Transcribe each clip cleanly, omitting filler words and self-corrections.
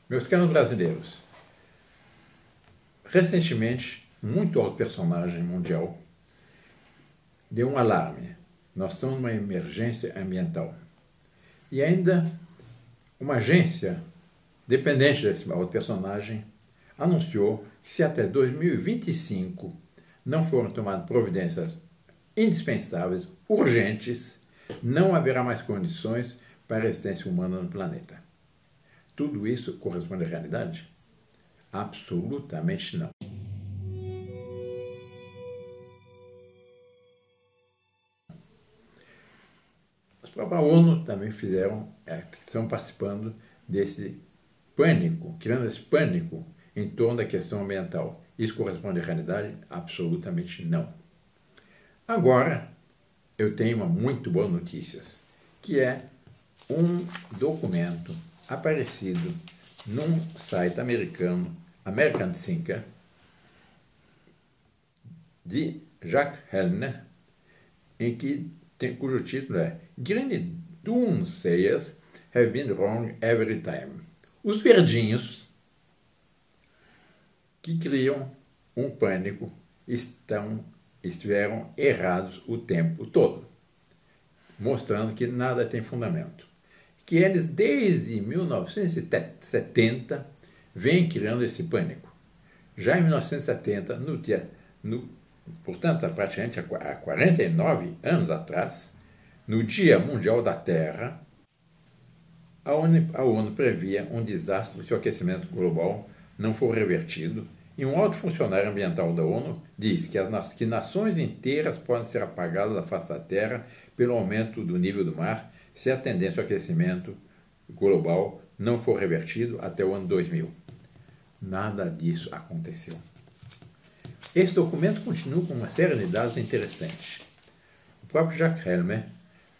Meus caros brasileiros, recentemente, muito alto personagem mundial deu um alarme. Nós estamos numa emergência ambiental. E ainda uma agência dependente desse alto personagem anunciou que se até 2025 não forem tomadas providências indispensáveis, urgentes, não haverá mais condições para a existência humana no planeta. Tudo isso corresponde à realidade? Absolutamente não. Os próprios ONU também estão participando desse pânico, criando esse pânico em torno da questão ambiental. Isso corresponde à realidade? Absolutamente não. Agora, eu tenho uma muito boa notícia, que é um documento aparecido num site americano, American Thinker, de Jacques Hellner, cujo título é Green Doomsayers Have Been Wrong Every Time. Os verdinhos que criam um pânico estiveram errados o tempo todo, mostrando que nada tem fundamento. Que eles, desde 1970, vêm criando esse pânico. Já em 1970, portanto, praticamente há 49 anos atrás, no Dia Mundial da Terra, a ONU previa um desastre se o aquecimento global não for revertido, e um alto funcionário ambiental da ONU diz que nações inteiras podem ser apagadas da face da Terra pelo aumento do nível do mar se a tendência ao aquecimento global não for revertido até o ano 2000. Nada disso aconteceu. Esse documento continua com uma série de dados interessantes. O próprio Jacques Hellner,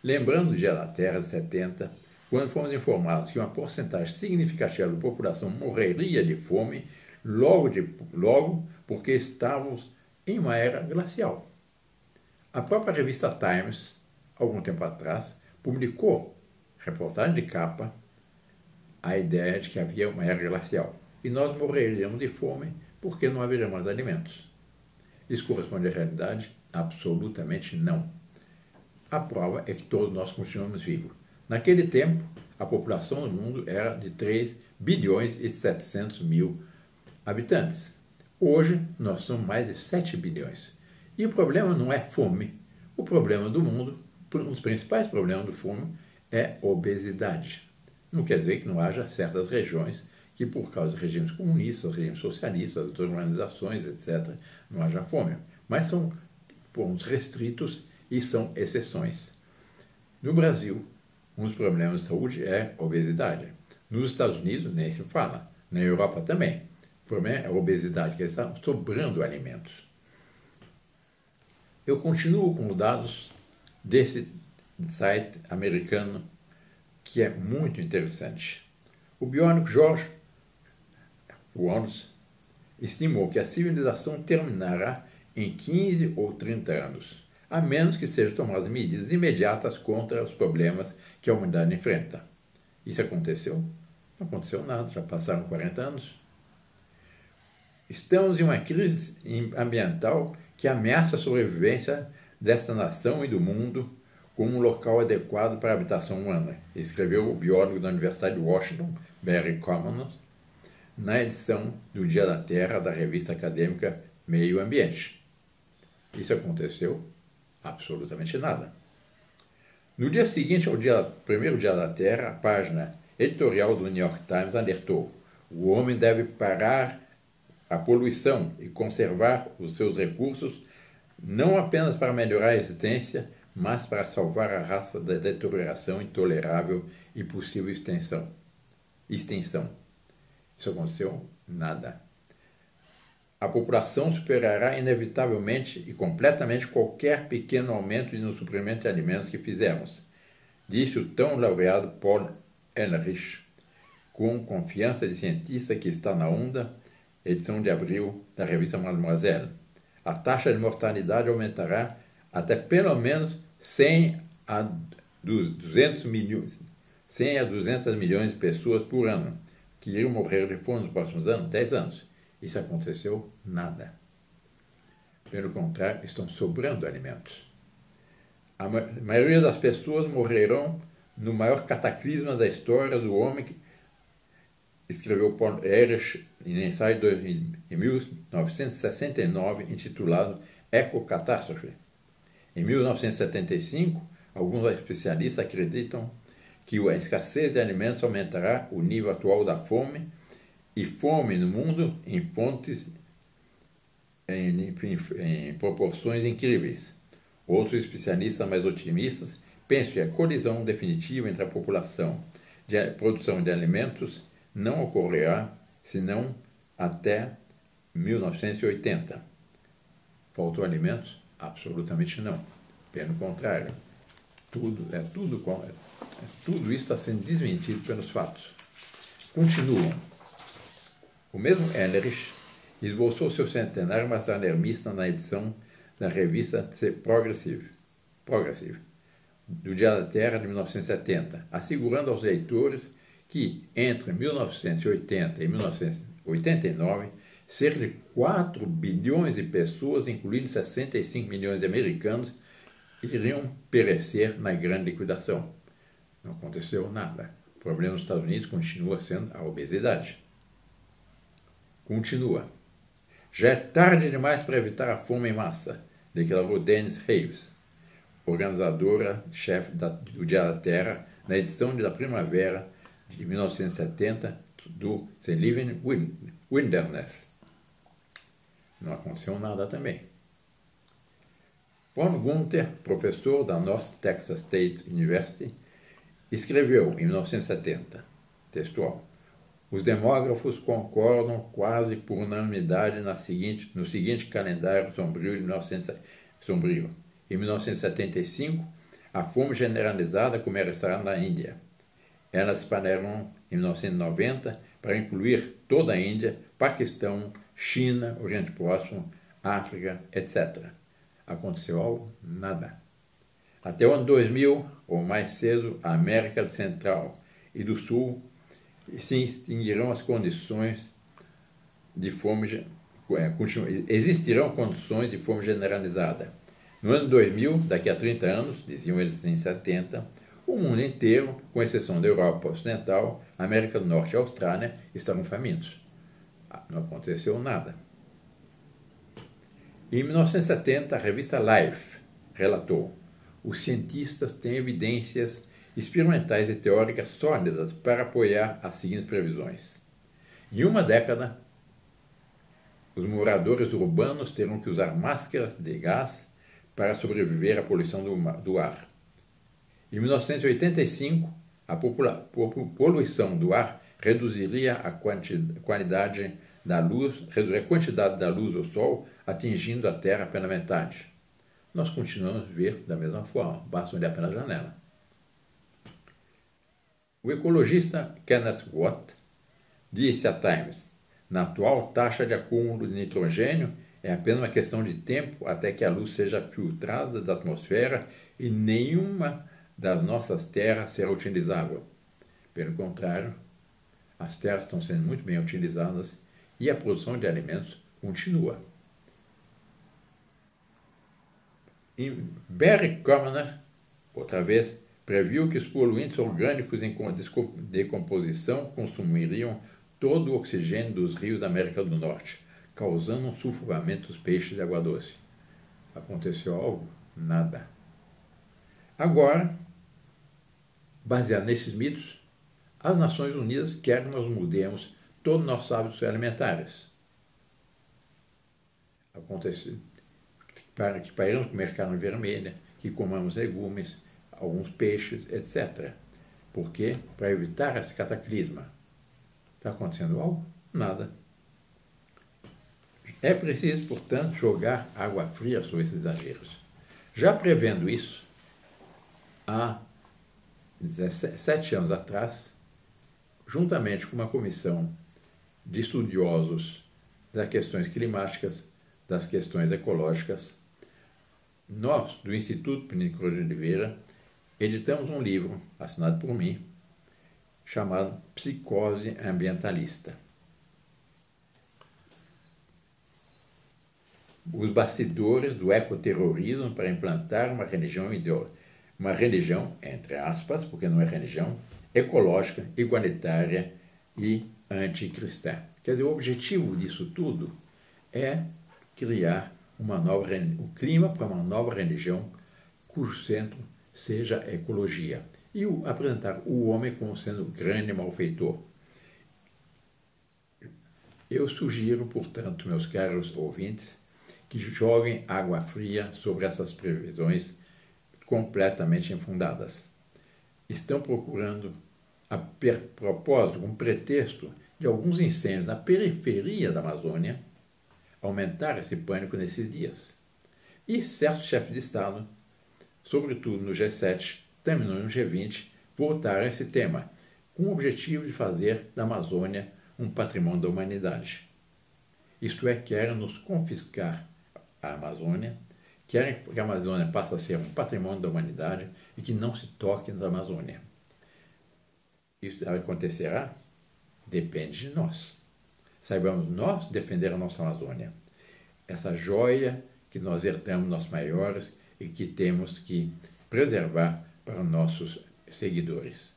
lembrando do Dia da Terra de 70, quando fomos informados que uma porcentagem significativa da população morreria de fome logo porque estávamos em uma era glacial. A própria revista Times, algum tempo atrás, publicou reportagem de capa a ideia de que havia uma era glacial e nós morreríamos de fome porque não haveria mais alimentos. Isso corresponde à realidade? Absolutamente não. A prova é que todos nós continuamos vivos. Naquele tempo, a população do mundo era de 3 bilhões e 700 mil habitantes. Hoje, nós somos mais de 7 bilhões. E o problema não é fome. O problema do mundo, um dos principais problemas do mundo, é obesidade. Não quer dizer que não haja certas regiões que, por causa de regimes comunistas, regimes socialistas, outras organizações, etc., não haja fome. Mas são pontos restritos e são exceções. No Brasil, um dos problemas de saúde é a obesidade. Nos Estados Unidos, nem se fala. Na Europa também. O problema é a obesidade, que está sobrando alimentos. Eu continuo com os dados desse site americano, que é muito interessante. O biólogo George Wallace estimou que a civilização terminará em 15 ou 30 anos, a menos que sejam tomadas medidas imediatas contra os problemas que a humanidade enfrenta. Isso aconteceu? Não aconteceu nada, já passaram 40 anos. Estamos em uma crise ambiental que ameaça a sobrevivência desta nação e do mundo como um local adequado para a habitação humana, escreveu o biólogo da Universidade de Washington, Barry Commoner, na edição do Dia da Terra da revista acadêmica Meio Ambiente. Isso aconteceu? Absolutamente nada. No dia seguinte ao primeiro Dia da Terra, a página editorial do New York Times alertou: o homem deve parar a poluição e conservar os seus recursos, não apenas para melhorar a existência, mas para salvar a raça da deterioração intolerável e possível extinção. Isso aconteceu? Nada. A população superará inevitavelmente e completamente qualquer pequeno aumento no suprimento de alimentos que fizermos, disse o tão laureado Paul Ehrlich, com confiança de cientista que está na onda, edição de abril da revista Mademoiselle. A taxa de mortalidade aumentará até pelo menos 100 a 200 milhões de pessoas por ano, que iriam morrer de fome nos próximos anos, 10 anos. Isso aconteceu? Nada. Pelo contrário, estão sobrando alimentos. A maioria das pessoas morrerão no maior cataclisma da história do homem, que escreveu Paul Ehrlich em ensaio em 1969, intitulado Ecocatástrofe. Em 1975, alguns especialistas acreditam que a escassez de alimentos aumentará o nível atual da fome e fome no mundo em proporções incríveis. Outros especialistas mais otimistas pensam que a colisão definitiva entre a população e a produção de alimentos não ocorrerá senão até 1980. Faltou alimentos? Absolutamente não. Pelo contrário, tudo isso está sendo desmentido pelos fatos. Continuam. O mesmo Ehrlich esboçou seu centenário mais alarmista na edição da revista Progressive, do Dia da Terra de 1970, assegurando aos leitores que entre 1980 e 1989, cerca de 4 bilhões de pessoas, incluindo 65 milhões de americanos, iriam perecer na grande liquidação. Não aconteceu nada. O problema nos Estados Unidos continua sendo a obesidade. Continua. Já é tarde demais para evitar a fome em massa, declarou Dennis Hayes, organizadora-chefe do Dia da Terra, na edição da primavera de 1970 do The Living Wilderness. Não aconteceu nada também. Paul Gunther, professor da North Texas State University, escreveu em 1970, textual: os demógrafos concordam quase por unanimidade no seguinte calendário sombrio de 1900. Em 1975, a fome generalizada começará na Índia. Elas se espalharão em 1990 para incluir toda a Índia, Paquistão, China, Oriente Próximo, África, etc. Aconteceu algo? Nada. Até o ano 2000, ou mais cedo, a América Central e do Sul se extinguirão as condições de fome, existirão condições de fome generalizada. No ano 2000, daqui a 30 anos, diziam eles em 70, o mundo inteiro, com exceção da Europa Ocidental, América do Norte e Austrália, estarão famintos. Não aconteceu nada. Em 1970, a revista Life relatou: os cientistas têm evidências experimentais e teóricas sólidas para apoiar as seguintes previsões. Em uma década, os moradores urbanos terão que usar máscaras de gás para sobreviver à poluição do ar. Em 1985, a poluição do ar reduziria a quantidade da luz do Sol, atingindo a Terra pela metade. Nós continuamos a ver da mesma forma, basta olhar pela janela. O ecologista Kenneth Watt disse à Times: na atual taxa de acúmulo de nitrogênio, é apenas uma questão de tempo até que a luz seja filtrada da atmosfera e nenhuma das nossas terras será utilizável. Pelo contrário, as terras estão sendo muito bem utilizadas e a produção de alimentos continua. Barry Commoner, outra vez, previu que os poluentes orgânicos em decomposição consumiriam todo o oxigênio dos rios da América do Norte, causando um sufocamento dos peixes de água doce. Aconteceu algo? Nada. Agora, baseado nesses mitos, as Nações Unidas querem que nós mudemos todos os nossos hábitos alimentares. Aconteceu para que paremos de comer carne vermelha, que comamos legumes, alguns peixes, etc. Por quê? Para evitar esse cataclisma. Está acontecendo algo? Nada. É preciso, portanto, jogar água fria sobre esses exageros. Já prevendo isso, há 17 anos atrás, juntamente com uma comissão de estudiosos das questões climáticas, das questões ecológicas, nós, do Instituto Pinico de Oliveira, editamos um livro, assinado por mim, chamado psicose ambientalista. Os bastidores do ecoterrorismo para implantar uma religião, entre aspas, porque não é religião, ecológica, igualitária e anticristã. Quer dizer, o objetivo disso tudo é criar o clima para uma nova religião cujo centro seja a ecologia e apresentar o homem como sendo o grande malfeitor. Eu sugiro, portanto, meus caros ouvintes, que joguem água fria sobre essas previsões completamente infundadas. Estão procurando, a propósito, com pretexto de alguns incêndios na periferia da Amazônia, aumentar esse pânico nesses dias. E certos chefes de Estado, sobretudo no G7, também no G20, voltaram a esse tema, com o objetivo de fazer da Amazônia um patrimônio da humanidade. Isto é, querem nos confiscar a Amazônia, querem que a Amazônia passe a ser um patrimônio da humanidade e que não se toque na Amazônia. Isso acontecerá? Depende de nós. Saibamos nós defender a nossa Amazônia, essa joia que nós herdamos nossos maiores e que temos que preservar para nossos seguidores.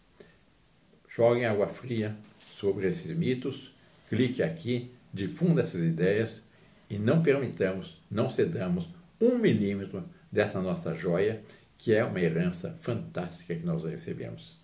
Joguem água fria sobre esses mitos, clique aqui, difunda essas ideias e não permitamos, não cedamos 1 milímetro dessa nossa joia, que é uma herança fantástica que nós recebemos.